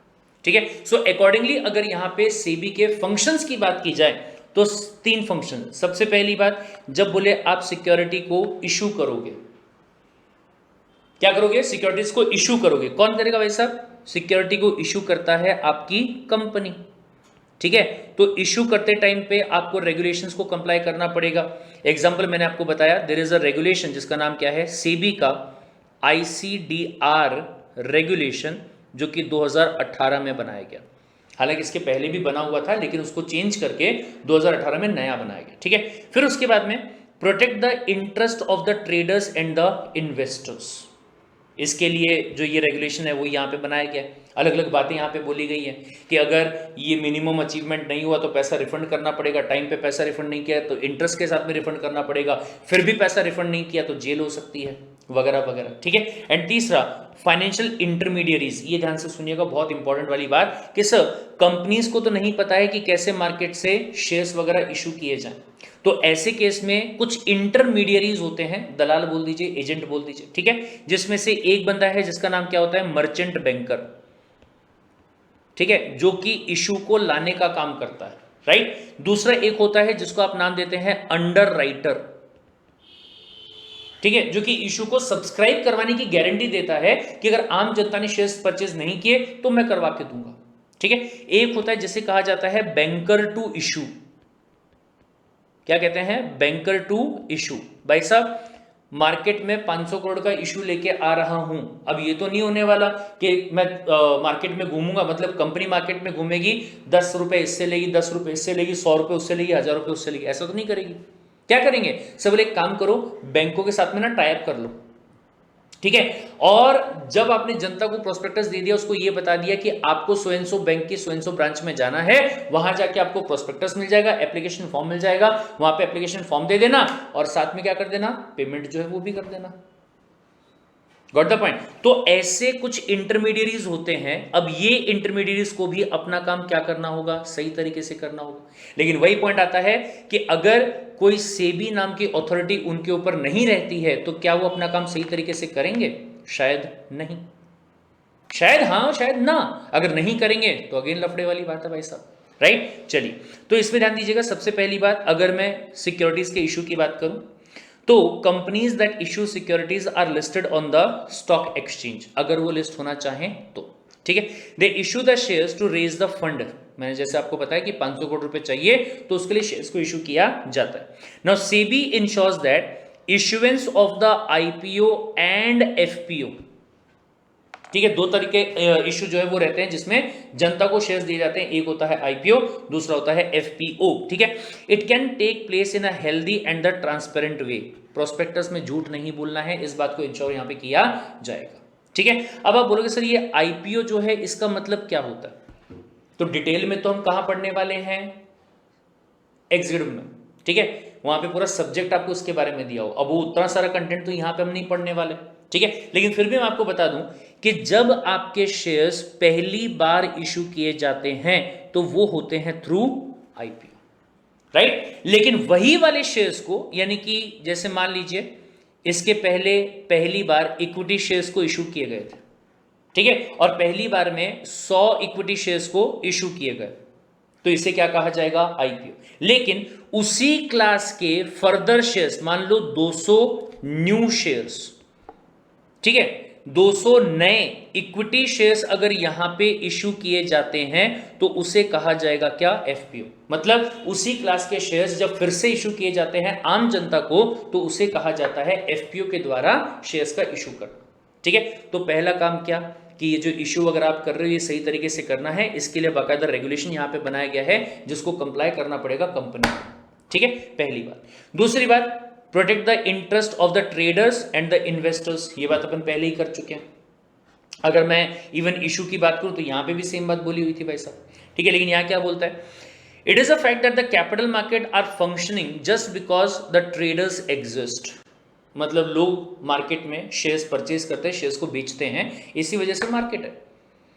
ठीक है, सो अकॉर्डिंगली अगर यहाँ पे सेबी के फंक्शंस की बात की जाए तो 3 फंक्शन। सबसे पहली बात, जब बोले आप सिक्योरिटी को इशू करोगे, क्या करोगे, सिक्योरिटीज को इशू करोगे, कौन करेगा भाई साहब, सिक्योरिटी को इशू करता है आपकी कंपनी। ठीक है, तो इशू करते टाइम पे आपको रेगुलेशंस को कंप्लाई करना पड़ेगा। एग्जांपल मैंने आपको बताया, देयर इज अ रेगुलेशन जिसका नाम क्या है, सेबी का ICDR रेगुलेशन, जो कि 2018 में बनाया गया। हालांकि इसके पहले भी बना हुआ था लेकिन उसको चेंज करके 2018 में नया बनाया गया। ठीक है, फिर उसके बाद में protect the interest of the traders and the investors, इसके लिए जो ये रेगुलेशन है वो यहाँ पे बनाया गया है। अलग अलग बातें यहाँ पे बोली गई हैं कि अगर ये मिनिमम अचीवमेंट नहीं हुआ तो पैसा रिफंड करना पड़ेगा, टाइम पे पैसा रिफंड नहीं किया तो इंटरेस्ट के साथ में रिफंड करना पड़ेगा, फिर भी पैसा रिफंड नहीं किया तो जेल हो सकती है, वगैरह वगैरह। ठीक है, एंड तीसरा फाइनेंशियल इंटरमीडियरीज, ये ध्यान से सुनिएगा, बहुत इंपॉर्टेंट वाली बात कि सर कंपनीज को तो नहीं पता है कि कैसे मार्केट से शेयर्स वगैरह इशू किए जाएं, तो ऐसे केस में कुछ इंटरमीडियरीज होते हैं, दलाल बोल दीजिए, एजेंट बोल दीजिए। ठीक है, जिसमें से एक बंदा है जिसका नाम क्या होता है, मर्चेंट बैंकर। ठीक है, जो कि इशू को लाने का काम करता है, राइट। दूसरा एक होता है जिसको आप नाम देते हैं अंडर राइटर। ठीक है, जो कि इशू को सब्सक्राइब करवाने की गारंटी देता है कि अगर आम जनता ने शेयर्स परचेज नहीं किए तो मैं करवा के दूंगा। ठीक है, एक होता है जिसे कहा जाता है बैंकर टू इशू। क्या कहते हैं, बैंकर टू इशू। भाई साहब मार्केट में 500 करोड़ का इशू लेके आ रहा हूं, अब ये तो नहीं होने वाला कि मैं मार्केट में घूमूंगा, मतलब कंपनी मार्केट में घूमेगी, 10 रुपए इससे लेगी, 10 रुपए इससे लेगी, 100 रुपए उससे लेगी, 1000 रुपए उससे लेगी, ऐसा तो नहीं करेगी। क्या करेंगे, सब लोग एक काम करो, बैंकों के साथ में ना टाई अप कर लो। ठीक है, और जब आपने जनता को प्रोस्पेक्टस दे दिया, उसको ये बता दिया कि आपको सो एंड सो बैंक की सो एंड सो ब्रांच में जाना है, वहां जाके आपको प्रोस्पेक्टस मिल जाएगा, एप्लीकेशन फॉर्म मिल जाएगा, वहां पे एप्लीकेशन फॉर्म दे देना और साथ में क्या कर देना, पेमेंट जो है वो भी कर देना। Got the point. तो ऐसे कुछ इंटरमीडियरीज होते हैं। अब ये इंटरमीडियरीज को भी अपना काम क्या करना होगा, सही तरीके से करना होगा। लेकिन वही पॉइंट आता है कि अगर कोई सेबी नाम की अथॉरिटी उनके ऊपर नहीं रहती है तो क्या वो अपना काम सही तरीके से करेंगे, शायद नहीं, शायद हाँ शायद ना। अगर नहीं करेंगे तो अगेन लफड़े वाली बात है भाई साहब, राइट। चलिए, तो इसमें ध्यान दीजिएगा। सबसे पहली बात, अगर मैं सिक्योरिटीज के इशू की बात करूं तो companies that issue securities are listed on the stock exchange, अगर वो लिस्ट होना चाहें तो। ठीक है, they issue the shares to raise the fund. मैंने जैसे आपको बताया कि 500 करोड़ रुपए चाहिए तो उसके लिए शेयर्स को इशू किया जाता है। Now SEBI ensures that issuance of the IPO and FPO. ठीक है, दो तरीके इशू जो है वो रहते हैं जिसमें जनता को शेयर्स दिए जाते हैं, एक होता है आईपीओ, दूसरा होता है एफपीओ। ठीक है, it can take place in a healthy and the transparent way. Prospectus में झूठ नहीं बोलना है, इस बात को इंश्योर यहां पे किया जाएगा। ठीक है, अब आप बोलोगे सर ये आईपीओ जो है इसका मतलब क्या होता है, तो डिटेल में तो हम कहां पढ़ने वाले हैं, एग्जीक्यूटिव में। ठीक है, वहां पे पूरा सब्जेक्ट आपको उसके बारे में दिया हो, अब वो उतना सारा कंटेंट तो यहां पे हम नहीं पढ़ने वाले। ठीक है, लेकिन फिर भी मैं आपको बता दूं कि जब आपके शेयर्स पहली बार इशू किए जाते हैं तो वो होते हैं थ्रू आईपीओ, राइट। लेकिन वही वाले शेयर्स को, यानी कि जैसे मान लीजिए इसके पहले पहली बार इक्विटी शेयर्स को इशू किए गए थे, ठीक है, और पहली बार में 100 इक्विटी शेयर्स को इशू किए गए, तो इसे क्या कहा जाएगा, आईपीओ। लेकिन उसी क्लास के फर्दर शेयर्स, मान लो 200 न्यू शेयर्स, ठीक है, 200 नए इक्विटी शेयर्स अगर यहां पे इशू किए जाते हैं तो उसे कहा जाएगा क्या, एफपीओ। मतलब उसी क्लास के शेयर्स जब फिर से इशू किए जाते हैं आम जनता को तो उसे कहा जाता है एफपीओ के द्वारा शेयर्स का इशू करना। ठीक है, तो पहला काम क्या कि ये जो इशू अगर आप कर रहे हो ये सही तरीके से करना है, इसके लिए बाकायदा रेगुलेशन यहां पे बनाया गया है जिसको कंप्लाई करना पड़ेगा कंपनी को। ठीक है, पहली बात। दूसरी बात, protect the interest of the traders and the investors, ये बात अपन पहले ही कर चुके हैं। अगर मैं इवन इशू की बात करूं तो यहां पे भी सेम बात बोली हुई थी भाई साहब। ठीक है, लेकिन यहां क्या बोलता है, it is a fact that the capital market are functioning just because the traders exist. मतलब लोग मार्केट में शेयर्स परचेज करते हैं, शेयर्स को बेचते हैं, इसी वजह से मार्केट है।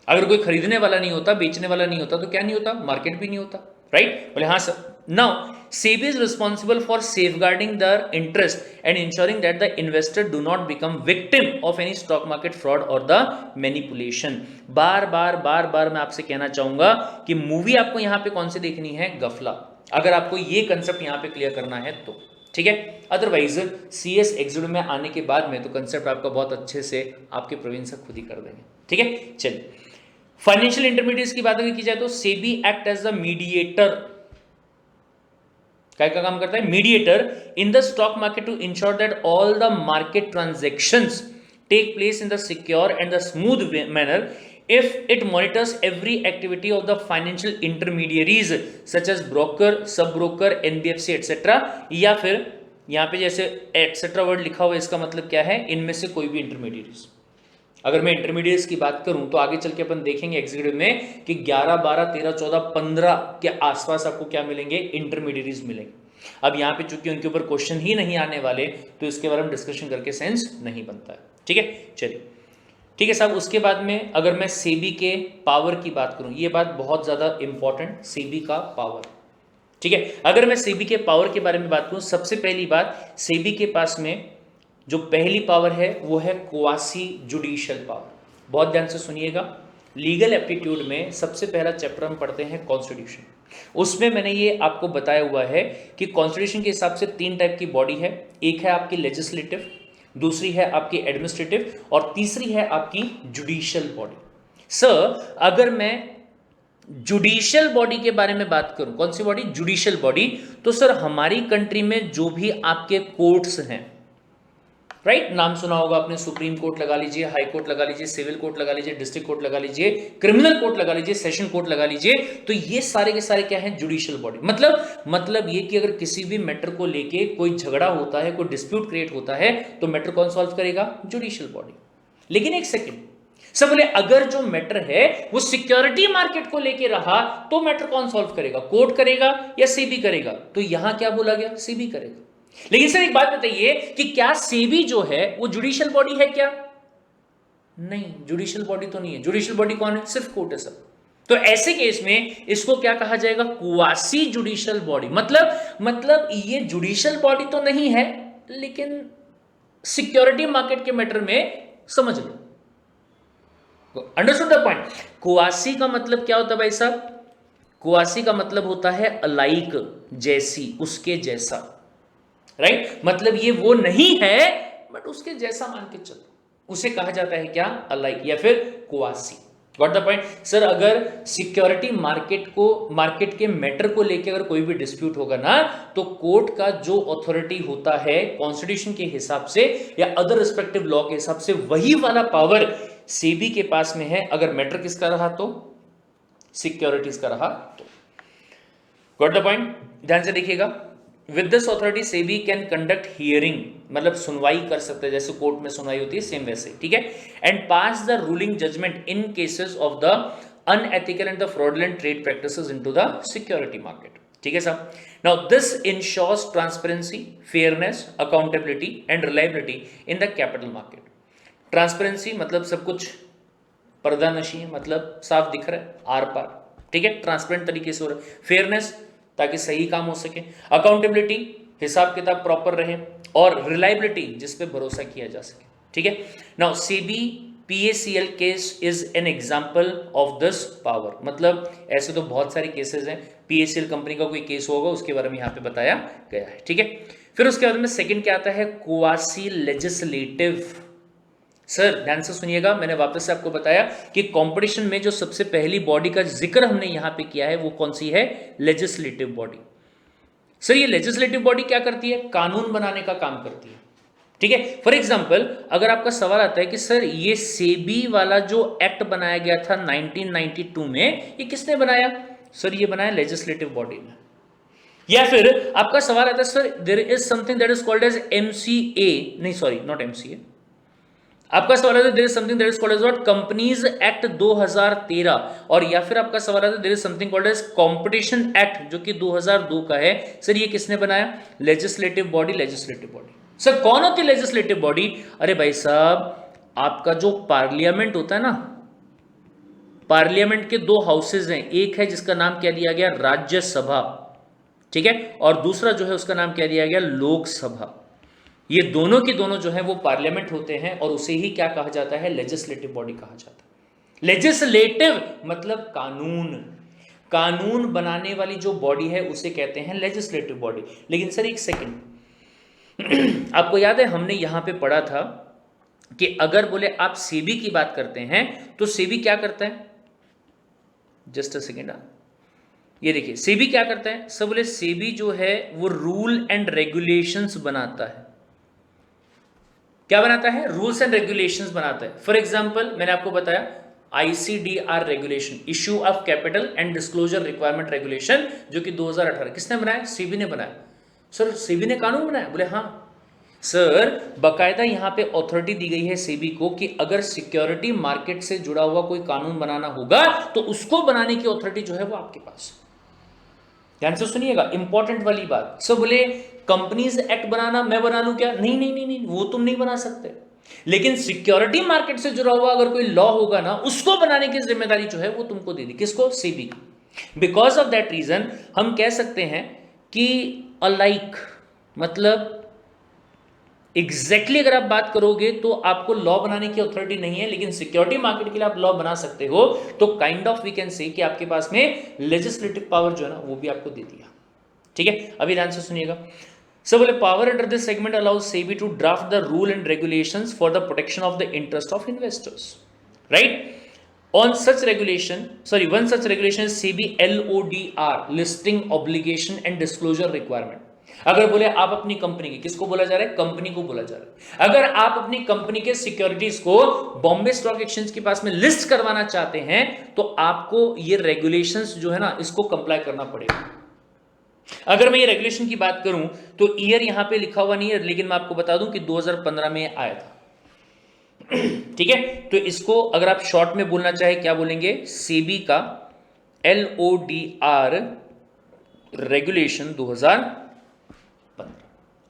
अगर कोई खरीदने वाला नहीं होता, बेचने वाला नहीं होता तो क्या नहीं होता, मार्केट भी नहीं होता, राइट। बोले हाँ sir. Now SEBI is responsible for safeguarding their interest and ensuring that the investor do not become victim of any stock market fraud or the manipulation। बार बार मैं आपसे कहना चाहूंगा कि मूवी आपको यहां पे कौन सी देखनी है, गफला, अगर आपको ये कंसेप्ट यहां पे क्लियर करना है तो। ठीक है, अदरवाइज CS एग्जीक्यूटिव में आने के बाद में तो कंसेप्ट आपका बहुत अच्छे से आपके प्रवीण सर खुद ही कर देंगे। ठीक है, चलिए फाइनेंशियल इंटरमीडिएट्स की बात अगर की जाए तो SEBI act as the mediator, क्या काम करता है, mediator in the stock market to ensure that all the market transactions take place in the secure and the smooth manner if it monitors every activity of the financial intermediaries such as broker, sub broker, NBFC etcetera, या फिर यहां पे जैसे etcetera word लिखा हुआ है इसका मतलब क्या है, इनमें से कोई भी इंटरमीडियरीज। अगर मैं इंटरमीडिएट्स की बात करूं तो आगे चल के अपन देखेंगे एग्जीक्यूटिव में कि 11, 12, 13, 14, 15 के आसपास आपको क्या मिलेंगे, इंटरमीडिएट्स मिलेंगे। अब यहां पे चूंकि उनके ऊपर क्वेश्चन ही नहीं आने वाले तो इसके बारे में डिस्कशन करके सेंस नहीं बनता है। ठीक है, चलिए ठीक है साहब। उसके बाद में अगर मैं SEBI के पावर की बात करूं, ये बात बहुत ज्यादा इंपॉर्टेंट, SEBI का पावर। ठीक है, अगर मैं SEBI के पावर के बारे में बात करूं, सबसे पहली बात SEBI के पास में जो पहली पावर है वो है क्वासी जुडिशियल पावर। बहुत ध्यान से सुनिएगा, लीगल एप्टीट्यूड में सबसे पहला चैप्टर हम पढ़ते हैं कॉन्स्टिट्यूशन। उसमें मैंने ये आपको बताया हुआ है कि कॉन्स्टिट्यूशन के हिसाब से 3 टाइप की बॉडी है, एक है आपकी लेजिस्लेटिव, दूसरी है आपकी एडमिनिस्ट्रेटिव और तीसरी है आपकी जुडिशियल बॉडी। सर अगर मैं जुडिशियल बॉडी के बारे में बात करूं, कौन सी बॉडी, जुडिशियल बॉडी, तो सर हमारी कंट्री में जो भी आपके कोर्ट्स हैं, राइट, नाम सुना होगा आपने, सुप्रीम कोर्ट लगा लीजिए, हाई कोर्ट लगा लीजिए, सिविल कोर्ट लगा लीजिए, डिस्ट्रिक्ट कोर्ट लगा लीजिए, क्रिमिनल कोर्ट लगा लीजिए, सेशन कोर्ट लगा लीजिए, तो ये सारे के सारे क्या हैं, जुडिशियल बॉडी। मतलब ये कि अगर किसी भी मैटर को लेके कोई झगड़ा होता है, कोई डिस्प्यूट क्रिएट होता है तो मैटर कौन सॉल्व करेगा, जुडिशियल बॉडी। लेकिन एक सेकेंड, सब बोले अगर जो मैटर है वो सिक्योरिटी मार्केट को लेके रहा तो मैटर कौन सॉल्व करेगा, कोर्ट करेगा या SEBI करेगा, तो यहां क्या बोला गया, SEBI करेगा। लेकिन सर एक बात बताइए कि क्या SEBI जो है वो जुडिशियल बॉडी है क्या, नहीं, जुडिशियल बॉडी तो नहीं है। जुडिशियल बॉडी कौन है, सिर्फ कोर्ट है सर। तो ऐसे केस में इसको क्या कहा जाएगा, क्वासी जुडिशियल बॉडी। मतलब ये जुडिशियल बॉडी तो नहीं है लेकिन सिक्योरिटी मार्केट के मैटर में समझ लो, अंडरस्टूड द पॉइंट। क्वासी का मतलब क्या होता है भाई साहब, क्वासी का मतलब होता है अलाइक, जैसी, उसके जैसा, राइट। मतलब ये वो नहीं है बट उसके जैसा मान के चलो, उसे कहा जाता है क्या, अलाइक या फिर quasi. Got the point sir? अगर सिक्योरिटी मार्केट के मैटर को लेकर अगर कोई भी डिस्प्यूट होगा ना, तो कोर्ट का जो अथॉरिटी होता है कॉन्स्टिट्यूशन के हिसाब से या अदर रिस्पेक्टिव लॉ के हिसाब से, वही वाला पावर सेबी के पास में है, अगर मैटर किसका रहा तो सिक्योरिटीज का रहा तो। Got the point? ध्यान से देखिएगा, with this authority SEBI can conduct hearing, मतलब सुनवाई कर सकते हैं, जैसे कोर्ट में सुनवाई होती है सेम वैसे, ठीक है, and pass the ruling judgment in cases of the unethical and the fraudulent trade practices into the security market, ठीक है साहब। Now this ensures transparency, fairness, accountability and reliability in the capital market. Transparency मतलब सब कुछ पर्दानशी है, मतलब साफ दिख रहा है आर पार, ठीक है, ट्रांसपेरेंट तरीके से हो रहा है। फेयरनेस, ताकि सही काम हो सके। अकाउंटेबिलिटी, हिसाब किताब प्रॉपर रहे। और रिलायबिलिटी, जिस पे भरोसा किया जा सके, ठीक है। Now SEBI PACL case is an example of this power, मतलब ऐसे तो बहुत सारे केसेस हैं, PACL कंपनी का कोई केस होगा उसके बारे में यहाँ पे बताया गया है, ठीक है। फिर उसके बाद में सेकंड क्या आता है, क्वासी लेजिस्लेटिव। सर ध्यान से सुनिएगा, मैंने वापस से आपको बताया कि कंपटीशन में जो सबसे पहली बॉडी का जिक्र हमने यहां पे किया है वो कौन सी है, लेजिस्लेटिव बॉडी। सर ये लेजिस्लेटिव बॉडी क्या करती है, कानून बनाने का काम करती है, ठीक है। फॉर एग्जांपल अगर आपका सवाल आता है कि सर ये सेबी वाला जो एक्ट बनाया गया था 1992 में, ये किसने बनाया, सर ये बनाया लेजिस्लेटिव बॉडी ने। या फिर आपका सवाल आता है sir there is something that is called as MCA, नहीं सॉरी नॉट MCA, आपका सवाल है there is something that is called as what, companies act 2013, और या फिर आपका सवाल है there is something called as competition act जो कि 2002 का है। सर ये किसने बनाया, legislative body, legislative body. Sir कौन होती है लेजिस्लेटिव बॉडी, अरे भाई साहब आपका जो पार्लियामेंट होता है ना, पार्लियामेंट के दो हाउसेज हैं, एक है जिसका नाम क्या दिया गया, राज्यसभा, ठीक है, और दूसरा जो है उसका नाम क्या दिया गया, लोकसभा। ये दोनों की दोनों जो है वो पार्लियामेंट होते हैं और उसे ही क्या कहा जाता है, लेजिस्लेटिव बॉडी कहा जाता है। लेजिस्लेटिव मतलब कानून, कानून बनाने वाली जो बॉडी है उसे कहते हैं लेजिस्लेटिव बॉडी। लेकिन सर एक सेकंड आपको याद है हमने यहां पे पढ़ा था कि अगर बोले आप सेबी की बात करते हैं तो सेबी क्या करता है, जस्ट अ सेकेंड, ये देखिए सेबी क्या करता है, सब बोले सेबी जो है वो रूल एंड रेगुलेशंस बनाता है। क्या बनाता है, रूल्स एंड रेगुलेशंस बनाता है। फॉर एग्जांपल मैंने आपको बताया ICDR regulation, issue of capital and disclosure requirement regulation, जो कि 2018 किसने बनाया, सेबी ने बनाया। सर सेबी ने कानून बनाया, बोले हाँ सर, बाकायदा यहाँ पे अथॉरिटी दी गई है सेबी को कि अगर सिक्योरिटी मार्केट से जुड़ा हुआ कोई कानून बनाना होगा तो उसको बनाने की अथॉरिटी जो है वो आपके पास। ध्यान से सुनिएगा, इंपॉर्टेंट वाली बात। सो बोले कंपनीज एक्ट बनाना मैं बना लूं क्या, नहीं नहीं नहीं नहीं, वो तुम नहीं बना सकते, लेकिन सिक्योरिटी मार्केट से जुड़ा हुआ अगर कोई लॉ होगा ना, उसको बनाने की जिम्मेदारी जो है वो तुमको दे दी, किसको, सेबी को। बिकॉज ऑफ दैट रीजन हम कह सकते हैं कि अलाइक, मतलब एग्जैक्टली अगर आप बात करोगे तो आपको लॉ बनाने की अथॉरिटी नहीं है, लेकिन सिक्योरिटी मार्केट के लिए आप लॉ बना सकते हो, तो kind of we can say कि आपके पास में लेजिस्लेटिव पावर जो है ना वो भी आपको दे दिया, ठीक है। अभी ध्यान से सुनिएगा, सो बोले power under this segment allows SEBI to draft the rule and regulations for the protection of the interest of investors, right. On such regulation, one such regulation is SEBI LODR, listing obligation and disclosure requirement. अगर बोले आप अपनी company की, किसको बोला जा रहा है, कंपनी को बोला जा रहा है, अगर आप अपनी कंपनी के सिक्योरिटीज को बॉम्बे स्टॉक एक्सचेंज के पास में लिस्ट करवाना चाहते हैं तो आपको ये रेगुलेशंस जो है ना इसको कंप्लाई करना पड़ेगा। अगर मैं ये रेगुलेशन की बात करूं तो ईयर यहां पे लिखा हुआ नहीं है, लेकिन मैं आपको बता दूं कि 2015 में आया था, ठीक है। तो इसको अगर आप शॉर्ट में बोलना चाहे क्या बोलेंगे, सेबी का LODR regulation 2015।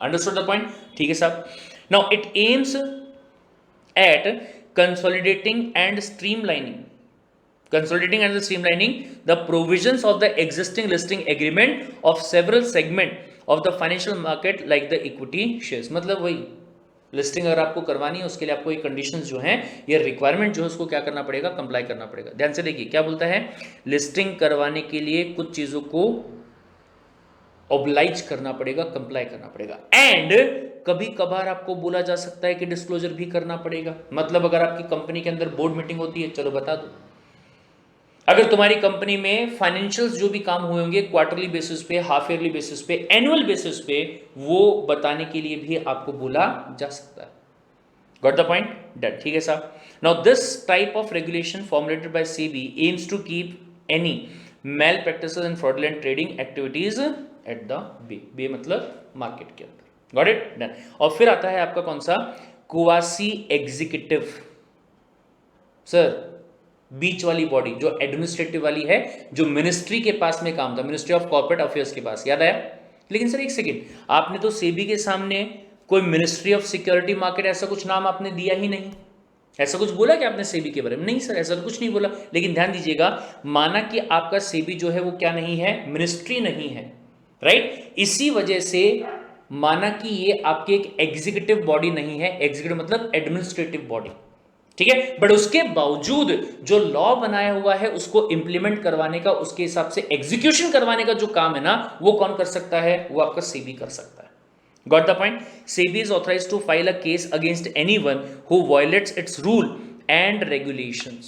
Understood the point, ठीक है साहब। Now it aims at consolidating and streamlining the provisions of the existing listing agreement of several segment of the financial market like the equity shares। मतलब वही लिस्टिंग अगर आपको करवानी है उसके लिए आपको ये कंडीशंस जो हैं, ये रिक्वायरमेंट जो है उसको क्या करना पड़ेगा, कंप्लाई करना पड़ेगा। ध्यान से देखिए क्या बोलता है, लिस्टिंग करवाने के लिए कुछ चीजों को ऑब्लाइज करना पड़ेगा, कंप्लाई करना पड़ेगा, एंड कभी कभार आपको बोला जा सकता है कि डिस्क्लोजर भी करना पड़ेगा। मतलब अगर आपकी कंपनी के अंदर बोर्ड मीटिंग होती है, चलो बता दो, अगर तुम्हारी कंपनी में फाइनेंशियल्स जो भी काम हुए होंगे क्वार्टरली बेसिस पे, हाफ ईयरली बेसिस पे, एनुअल बेसिस पे, वो बताने के लिए भी आपको बोला जा सकता है। Got the point? डन, ठीक है साहब। Now this type of regulation formulated by SEBI aims to keep any malpractices and fraudulent trading activities at the bay मतलब मार्केट के अंदर। Got it? डन। और फिर आता है आपका कौन सा? Quasi executive. सर, बीच वाली बॉडी जो एडमिनिस्ट्रेटिव वाली है, जो मिनिस्ट्री के पास में काम था, मिनिस्ट्री ऑफ कॉर्पोरेट अफेयर्स के पास, याद आया? लेकिन सर एक सेकेंड, आपने तो सेबी के सामने कोई मिनिस्ट्री ऑफ सिक्योरिटी मार्केट ऐसा कुछ नाम आपने दिया ही नहीं। ऐसा कुछ बोला कि आपने सेबी के बारे में? नहीं सर, ऐसा तो कुछ नहीं बोला। लेकिन ध्यान दीजिएगा, माना कि आपका सेबी जो है वो क्या नहीं है? मिनिस्ट्री नहीं है, राइट? इसी वजह से माना कि ये आपकी एक एग्जीक्यूटिव बॉडी नहीं है। एग्जीक्यूटिव मतलब एडमिनिस्ट्रेटिव बॉडी, ठीक है? बट उसके बावजूद जो लॉ बनाया हुआ है उसको इंप्लीमेंट करवाने का, उसके हिसाब से एग्जीक्यूशन करवाने का जो काम है ना, वो कौन कर सकता है? वो आपका सेबी कर सकता है। Got the point? SEBI is authorized to file a case against anyone who violates its rule and regulations.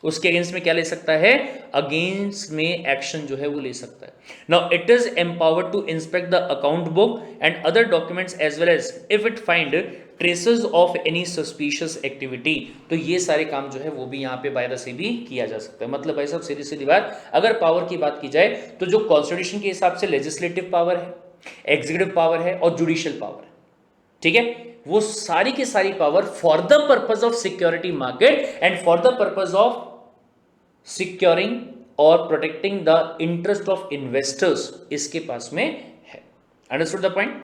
उसके अगेंस्ट में क्या ले सकता है? अगेंस्ट में एक्शन जो है वो ले सकता है। Now it is empowered to inspect the account book and other documents as well as if it find traces of any suspicious activity. तो ये सारे काम जो है वो भी यहाँ पे बाय द सेबी किया जा सकता है। मतलब भाई साहब सीधी सीधी बात, अगर पावर की बात की जाए तो जो कॉन्स्टिट्यूशन के हिसाब से लेजिस्लेटिव पावर है, एग्जीक्यूटिव पावर है और जुडिशियल पावर है, ठीक है? वो सारी की सारी power for the purpose of security market and for the purpose of securing और protecting the interest of investors इसके पास में है। Understood the point?